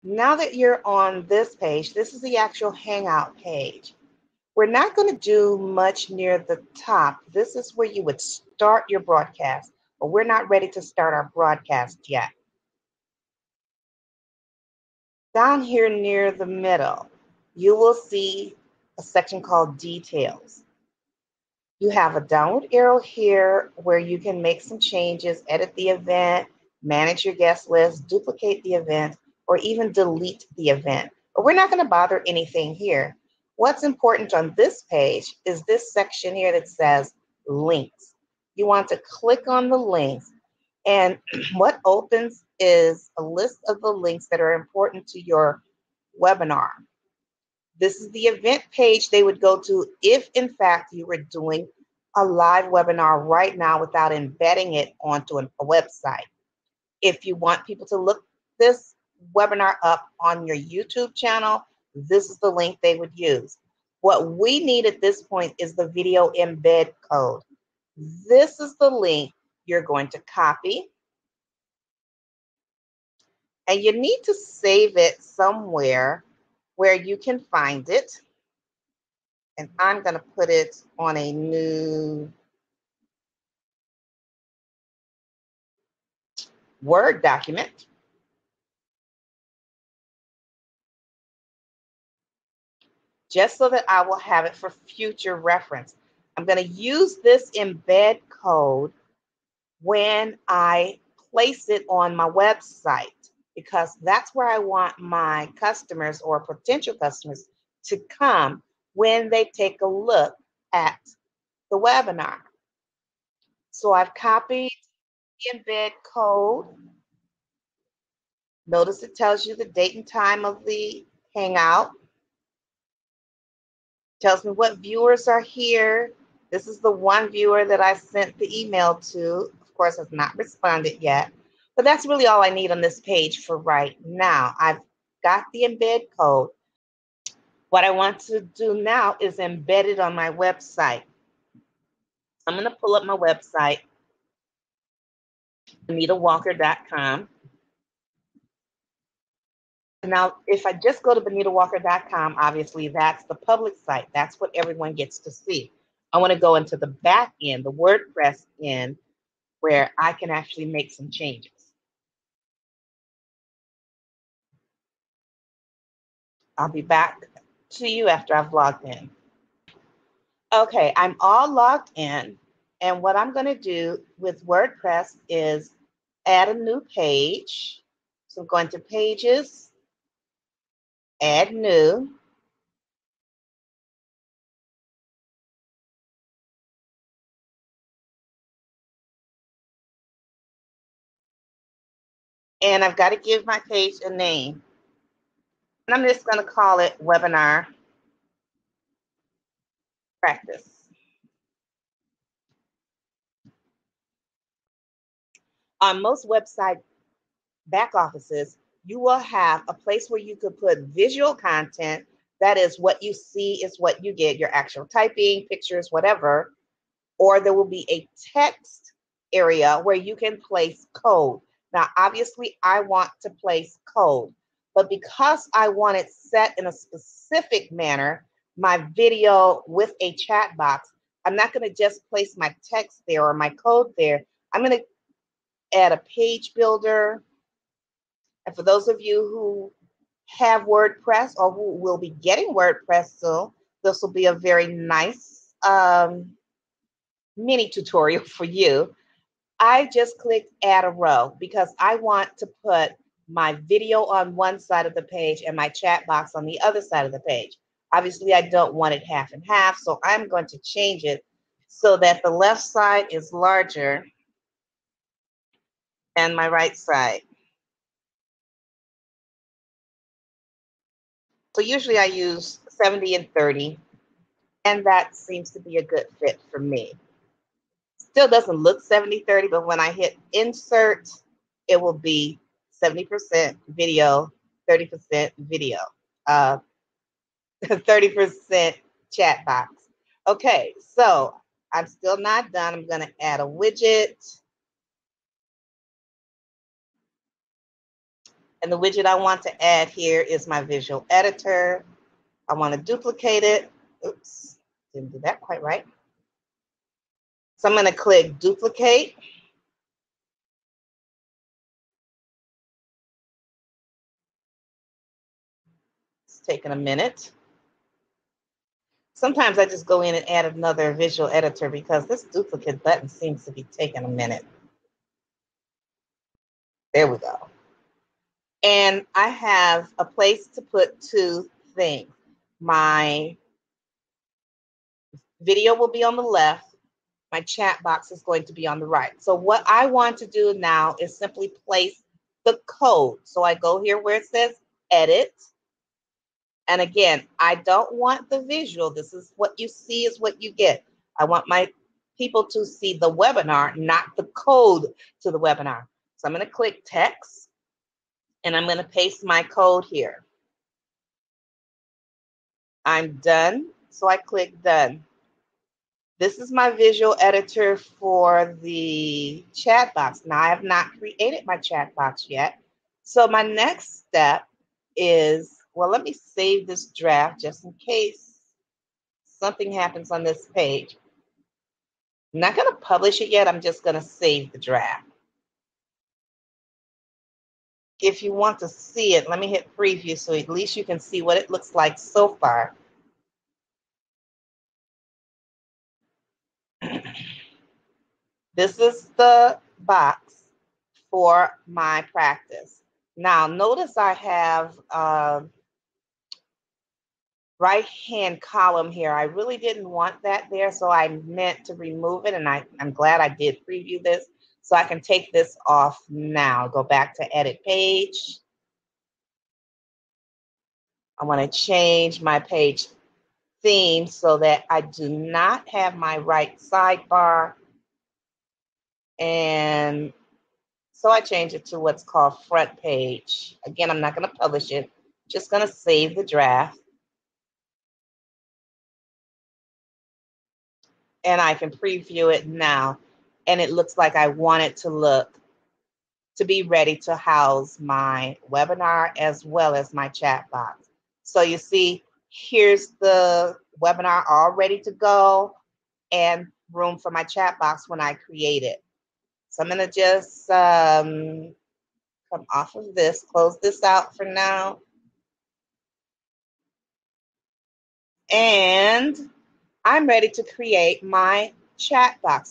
Now that you're on this page, this is the actual Hangout page. We're not going to do much near the top. This is where you would start your broadcast, but we're not ready to start our broadcast yet. Down here near the middle, you will see a section called Details. You have a downward arrow here where you can make some changes, edit the event, manage your guest list, duplicate the event, or even delete the event. But we're not going to bother anything here. What's important on this page is this section here that says links. You want to click on the links, and what opens is a list of the links that are important to your webinar. This is the event page they would go to if, in fact, you were doing a live webinar right now without embedding it onto a website. If you want people to look this webinar up on your YouTube channel, this is the link they would use. What we need at this point is the video embed code. This is the link you're going to copy. And you need to save it somewhere where you can find it. And I'm going to put it on a new Word document. Just so that I will have it for future reference. I'm going to use this embed code when I place it on my website, because that's where I want my customers or potential customers to come when they take a look at the webinar. So I've copied the embed code. Notice it tells you the date and time of the Hangout. Tells me what viewers are here. This is the one viewer that I sent the email to. Of course, has not responded yet. But that's really all I need on this page for right now. I've got the embed code. What I want to do now is embed it on my website. I'm going to pull up my website, AnitaWalker.com. Now, if I just go to BenitaWalker.com, obviously that's the public site. That's what everyone gets to see. I want to go into the back end, the WordPress end, where I can actually make some changes. I'll be back to you after I've logged in. Okay, I'm all logged in. And what I'm going to do with WordPress is add a new page. So I'm going to Pages, Add New. And I've got to give my page a name. And I'm just going to call it Webinar Practice. On most website back offices, you will have a place where you could put visual content. That is, what you see is what you get, your actual typing, pictures, whatever. Or there will be a text area where you can place code. Now, obviously, I want to place code, but because I want it set in a specific manner, my video with a chat box, I'm not going to just place my text there or my code there. I'm going to add a page builder. And for those of you who have WordPress or who will be getting WordPress soon, this will be a very nice mini tutorial for you. I just clicked add a row because I want to put my video on one side of the page and my chat box on the other side of the page. Obviously, I don't want it half and half, so I'm going to change it so that the left side is larger than my right side. So usually I use 70 and 30, and that seems to be a good fit for me. Still doesn't look 70-30, but when I hit insert, it will be 70% video, 30% video, 30% chat box. Okay, so I'm still not done. I'm going to add a widget. And the widget I want to add here is my visual editor. I want to duplicate it. Oops, didn't do that quite right. So I'm going to click duplicate. It's taking a minute. Sometimes I just go in and add another visual editor because this duplicate button seems to be taking a minute. There we go. And I have a place to put two things. My video will be on the left. My chat box is going to be on the right. So what I want to do now is simply place the code. So I go here where it says edit. And again, I don't want the visual. This is what you see is what you get. I want my people to see the webinar, not the code to the webinar. So I'm going to click text and I'm going to paste my code here. I'm done. So I click done. This is my visual editor for the chat box. Now I have not created my chat box yet. So my next step is, well, let me save this draft just in case something happens on this page. I'm not going to publish it yet. I'm just going to save the draft. If you want to see it, let me hit preview so at least you can see what it looks like so far. This is the box for my practice. Now, notice I have right-hand column here. I really didn't want that there, so I meant to remove it, and I'm glad I did preview this, so I can take this off now. Go back to edit page. I want to change my page theme so that I do not have my right sidebar, and so I change it to what's called front page. Again, I'm not going to publish it, just going to save the draft. And I can preview it now. And it looks like I want it to look to be ready to house my webinar as well as my chat box. So you see, here's the webinar all ready to go and room for my chat box when I create it. So I'm going to just come off of this, close this out for now. And I'm ready to create my chat box.